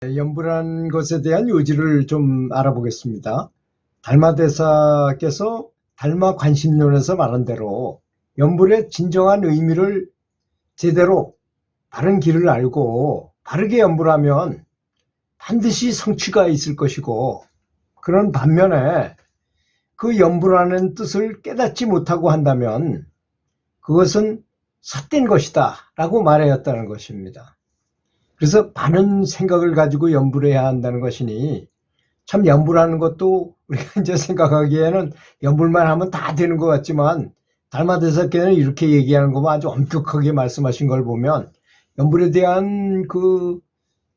연불한 것에 대한 요지를 좀 알아보겠습니다. 달마대사께서 달마관심론에서 말한 대로 연불의 진정한 의미를 제대로 바른 길을 알고 바르게 연불하면 반드시 성취가 있을 것이고, 그런 반면에 그 연불하는 뜻을 깨닫지 못하고 한다면 그것은 삿된 것이다 라고 말하였다는 것입니다. 그래서 많은 생각을 가지고 연불해야 한다는 것이니, 참 연불하는 것도 우리가 이제 생각하기에는 연불만 하면 다 되는 것 같지만, 달마대사께는 이렇게 얘기하는 것만 아주 엄격하게 말씀하신 걸 보면 연불에 대한 그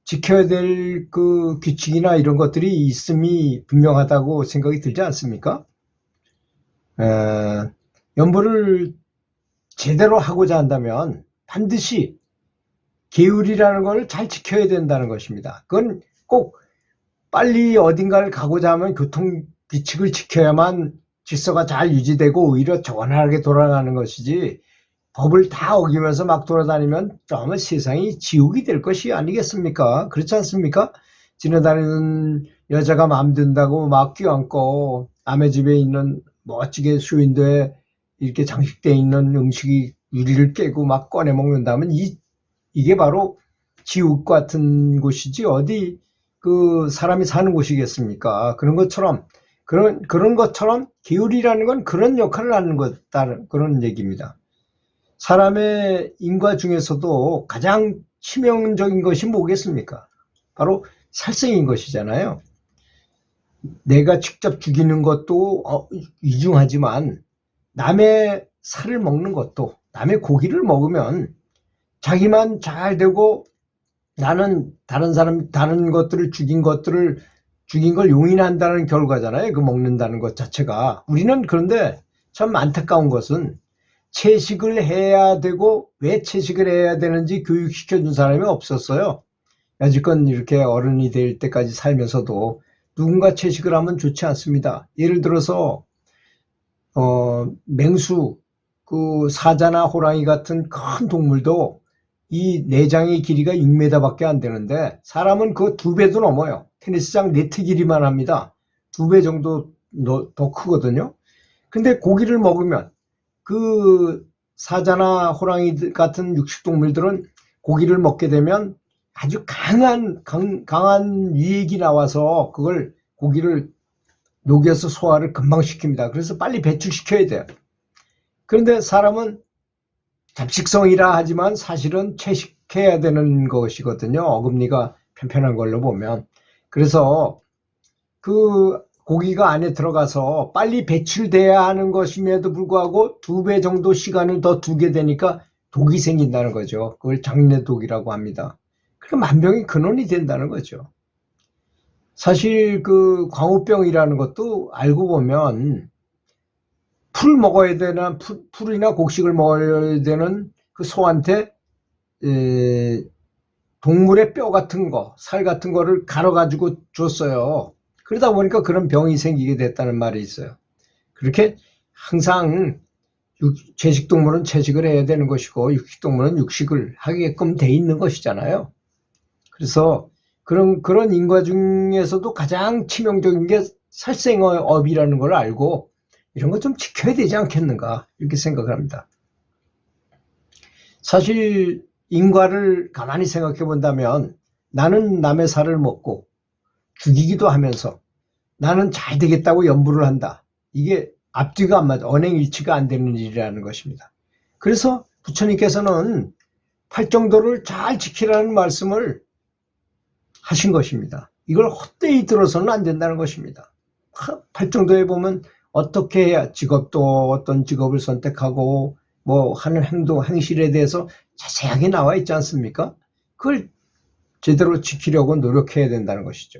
지켜야 될 그 규칙이나 이런 것들이 있음이 분명하다고 생각이 들지 않습니까? 연불을 제대로 하고자 한다면 반드시 계율이라는 걸 잘 지켜야 된다는 것입니다. 그건 꼭 빨리 어딘가를 가고자 하면 교통 규칙을 지켜야만 질서가 잘 유지되고 오히려 원활하게 돌아가는 것이지, 법을 다 어기면서 막 돌아다니면 정말 세상이 지옥이 될 것이 아니겠습니까? 그렇지 않습니까? 지나다니는 여자가 마음 든다고 막 껴안고 남의 집에 있는 멋지게 수인도에 이렇게 장식되어 있는 음식이 유리를 깨고 막 꺼내 먹는다면 이게 바로 지옥 같은 곳이지 어디 그 사람이 사는 곳이겠습니까? 그런 것처럼 계율이라는 건 그런 역할을 하는 것다는 그런 얘기입니다. 사람의 인과 중에서도 가장 치명적인 것이 뭐겠습니까? 바로 살생인 것이잖아요. 내가 직접 죽이는 것도 위중하지만 남의 살을 먹는 것도, 남의 고기를 먹으면 자기만 잘 되고 나는 다른 것들을 죽인 걸 용인한다는 결과잖아요. 그 먹는다는 것 자체가. 우리는 그런데 참 안타까운 것은 채식을 해야 되고 왜 채식을 해야 되는지 교육시켜준 사람이 없었어요. 여지껏 이렇게 어른이 될 때까지 살면서도 누군가 채식을 하면 좋지 않습니다. 예를 들어서 맹수, 그 사자나 호랑이 같은 큰 동물도 이 내장의 길이가 6m밖에 안 되는데 사람은 그 2배도 넘어요. 테니스장 네트 길이만 합니다. 2배 정도 더 크거든요. 근데 고기를 먹으면 그 사자나 호랑이 같은 육식동물들은 고기를 먹게 되면 아주 강한 위액이 나와서 그걸 고기를 녹여서 소화를 금방 시킵니다. 그래서 빨리 배출시켜야 돼요. 그런데 사람은 잡식성이라 하지만 사실은 채식해야 되는 것이거든요. 어금니가 편편한 걸로 보면. 그래서 그 고기가 안에 들어가서 빨리 배출돼야 하는 것임에도 불구하고 2배 정도 시간을 더 두게 되니까 독이 생긴다는 거죠. 그걸 장내독이라고 합니다. 그럼 만병의 근원이 된다는 거죠. 사실 그 광우병이라는 것도 알고 보면 풀 먹어야 되나, 풀이나 곡식을 먹어야 되는 그 소한테 동물의 뼈 같은 거, 살 같은 거를 갈아가지고 줬어요. 그러다 보니까 그런 병이 생기게 됐다는 말이 있어요. 그렇게 항상 채식동물은 채식을 해야 되는 것이고 육식동물은 육식을 하게끔 돼 있는 것이잖아요. 그래서 그런 인과 중에서도 가장 치명적인 게 살생업이라는 걸 알고 이런 거 좀 지켜야 되지 않겠는가, 이렇게 생각을 합니다. 사실 인과를 가만히 생각해 본다면 나는 남의 살을 먹고 죽이기도 하면서 나는 잘 되겠다고 연부를 한다. 이게 앞뒤가 안 맞아, 언행일치가 안 되는 일이라는 것입니다. 그래서 부처님께서는 팔정도를 잘 지키라는 말씀을 하신 것입니다. 이걸 헛되이 들어서는 안 된다는 것입니다. 팔정도에 보면 어떻게 해야 직업도 어떤 직업을 선택하고 뭐 하는 행실에 대해서 자세하게 나와 있지 않습니까? 그걸 제대로 지키려고 노력해야 된다는 것이죠.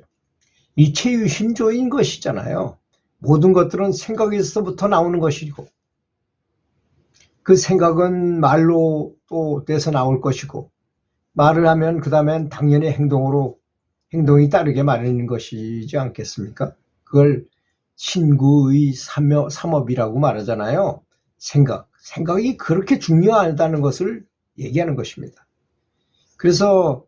이체유심조인 것이잖아요. 모든 것들은 생각에서부터 나오는 것이고 그 생각은 말로 또 돼서 나올 것이고 말을 하면 그 다음엔 당연히 행동이 따르게 마련인 것이지 않겠습니까? 그걸 신구의 삼업이라고 말하잖아요. 생각이 그렇게 중요하다는 것을 얘기하는 것입니다. 그래서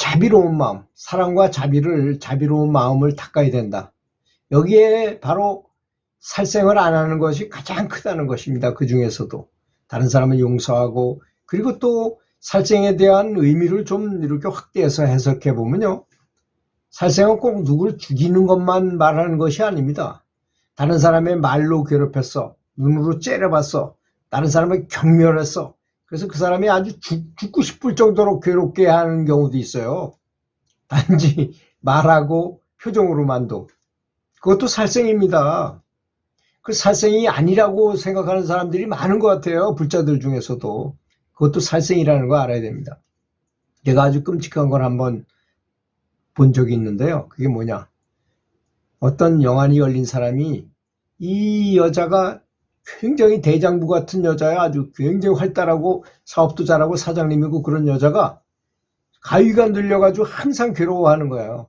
자비로운 마음, 사랑과 자비로운 마음을 닦아야 된다. 여기에 바로 살생을 안 하는 것이 가장 크다는 것입니다. 그 중에서도 다른 사람을 용서하고, 그리고 또 살생에 대한 의미를 좀 이렇게 확대해서 해석해 보면요, 살생은 꼭 누굴 죽이는 것만 말하는 것이 아닙니다. 다른 사람의 말로 괴롭혔어, 눈으로 째려봤어, 다른 사람을 경멸했어, 그래서 그 사람이 아주 죽고 싶을 정도로 괴롭게 하는 경우도 있어요. 단지 말하고 표정으로만도. 그것도 살생입니다. 그 살생이 아니라고 생각하는 사람들이 많은 것 같아요. 불자들 중에서도. 그것도 살생이라는 거 알아야 됩니다. 제가 아주 끔찍한 걸 한번 본 적이 있는데요. 그게 뭐냐. 어떤 영안이 열린 사람이, 이 여자가 굉장히 대장부 같은 여자야. 아주 굉장히 활달하고 사업도 잘하고 사장님이고 그런 여자가 가위가 눌려가지고 항상 괴로워하는 거예요.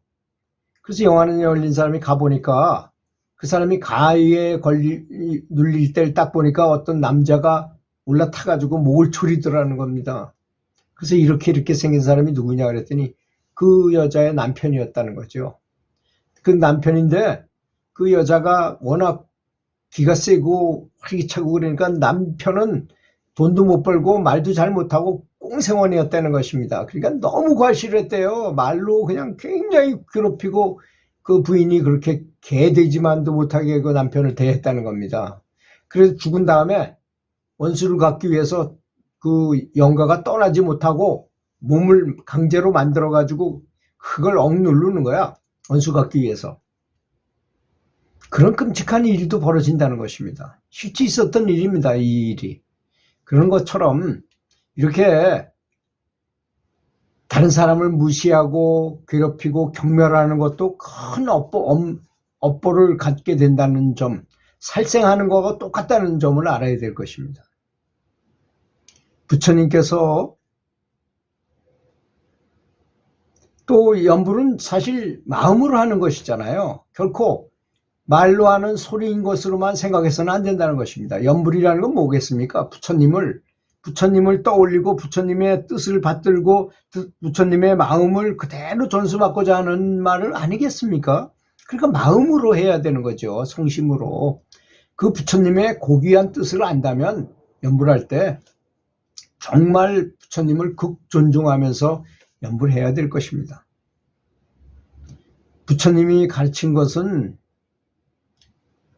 그래서 영안이 열린 사람이 가보니까 그 사람이 가위에 눌릴 때를 딱 보니까 어떤 남자가 올라타가지고 목을 조리더라는 겁니다. 그래서 이렇게 생긴 사람이 누구냐 그랬더니 그 여자의 남편이었다는 거죠. 그 남편인데 그 여자가 워낙 기가 세고 활기차고 그러니까 남편은 돈도 못 벌고 말도 잘 못하고 꽁생원이었다는 것입니다. 그러니까 너무 과실했대요. 말로 그냥 굉장히 괴롭히고 그 부인이 그렇게 개되지만도 못하게 그 남편을 대했다는 겁니다. 그래서 죽은 다음에 원수를 갚기 위해서 그 영가가 떠나지 못하고 몸을 강제로 만들어가지고 그걸 억누르는 거야. 원수 갚기 위해서. 그런 끔찍한 일도 벌어진다는 것입니다. 실제 있었던 일입니다. 이 일이. 그런 것처럼 이렇게 다른 사람을 무시하고 괴롭히고 경멸하는 것도 큰 업보를 갖게 된다는 점, 살생하는 것과 똑같다는 점을 알아야 될 것입니다. 부처님께서 또 염불은 사실 마음으로 하는 것이잖아요. 결코 말로 하는 소리인 것으로만 생각해서는 안 된다는 것입니다. 염불이라는 건 뭐겠습니까? 부처님을 떠올리고 부처님의 뜻을 받들고 부처님의 마음을 그대로 전수받고자 하는 말을 아니겠습니까? 그러니까 마음으로 해야 되는 거죠. 성심으로. 그 부처님의 고귀한 뜻을 안다면 염불할 때 정말 부처님을 극존중하면서 염불해야 될 것입니다. 부처님이 가르친 것은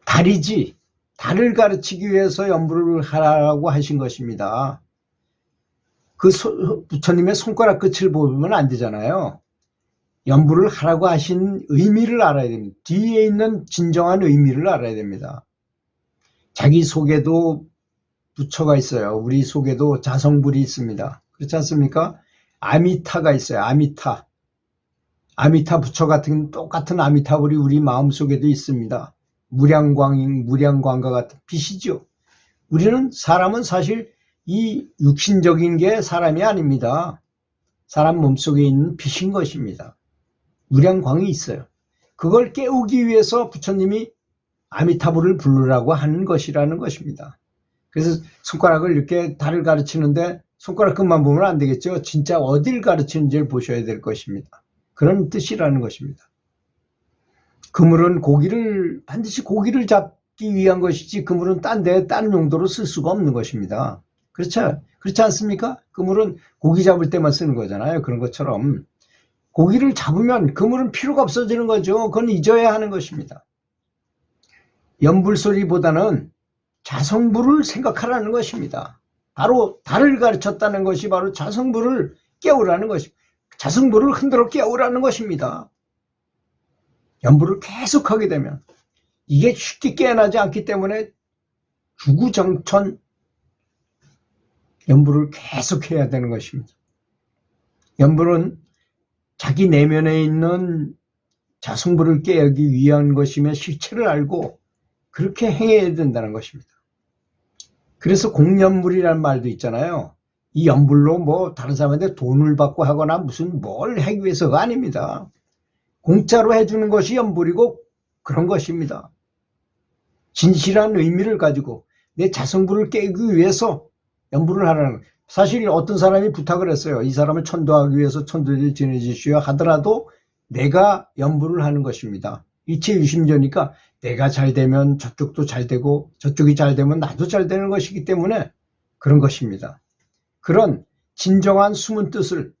달이지, 달을 가르치기 위해서 염불을 하라고 하신 것입니다. 그 부처님의 손가락 끝을 보면 안 되잖아요. 염불을 하라고 하신 의미를 알아야 됩니다. 뒤에 있는 진정한 의미를 알아야 됩니다. 자기 속에도 부처가 있어요. 우리 속에도 자성불이 있습니다. 그렇지 않습니까? 아미타가 있어요. 아미타 부처 같은 똑같은 아미타불이 우리 마음속에도 있습니다. 무량광과 같은 빛이죠. 사람은 사실 이 육신적인 게 사람이 아닙니다. 사람 몸속에 있는 빛인 것입니다. 무량광이 있어요. 그걸 깨우기 위해서 부처님이 아미타불을 부르라고 하는 것이라는 것입니다. 그래서 손가락을 이렇게 달을 가르치는데 손가락 끝만 보면 안 되겠죠. 진짜 어딜 가르치는지를 보셔야 될 것입니다. 그런 뜻이라는 것입니다. 그물은 반드시 고기를 잡기 위한 것이지 그물은 딴 용도로 쓸 수가 없는 것입니다. 그렇죠? 그렇지 않습니까? 그물은 고기 잡을 때만 쓰는 거잖아요. 그런 것처럼 고기를 잡으면 그물은 필요가 없어지는 거죠. 그건 잊어야 하는 것입니다. 염불소리보다는 자성불을 생각하라는 것입니다. 바로 달을 가르쳤다는 것이 바로 자성불을 깨우라는 것입니다. 자성불을 흔들어 깨우라는 것입니다. 염불을 계속하게 되면 이게 쉽게 깨어나지 않기 때문에 주구장천 염불을 계속해야 되는 것입니다. 염불은 자기 내면에 있는 자성불을 깨우기 위한 것이며 실체를 알고 그렇게 행해야 된다는 것입니다. 그래서 공연불이라는 말도 있잖아요. 이 염불로 뭐 다른 사람한테 돈을 받고 하거나 무슨 뭘 하기 위해서가 아닙니다. 공짜로 해주는 것이 염불이고 그런 것입니다. 진실한 의미를 가지고 내 자성불을 깨기 위해서 염불을 하라는, 사실 어떤 사람이 부탁을 했어요. 이 사람을 천도하기 위해서 천도를 지내주시오 하더라도 내가 연부를 하는 것입니다. 이치유심조니까 내가 잘 되면 저쪽도 잘 되고 저쪽이 잘 되면 나도 잘 되는 것이기 때문에 그런 것입니다. 그런 진정한 숨은 뜻을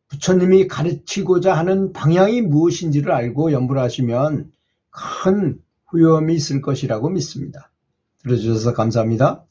부처님이 가르치고자 하는 방향이 무엇인지를 알고 연부를 하시면 큰 후염이 있을 것이라고 믿습니다. 들어주셔서 감사합니다.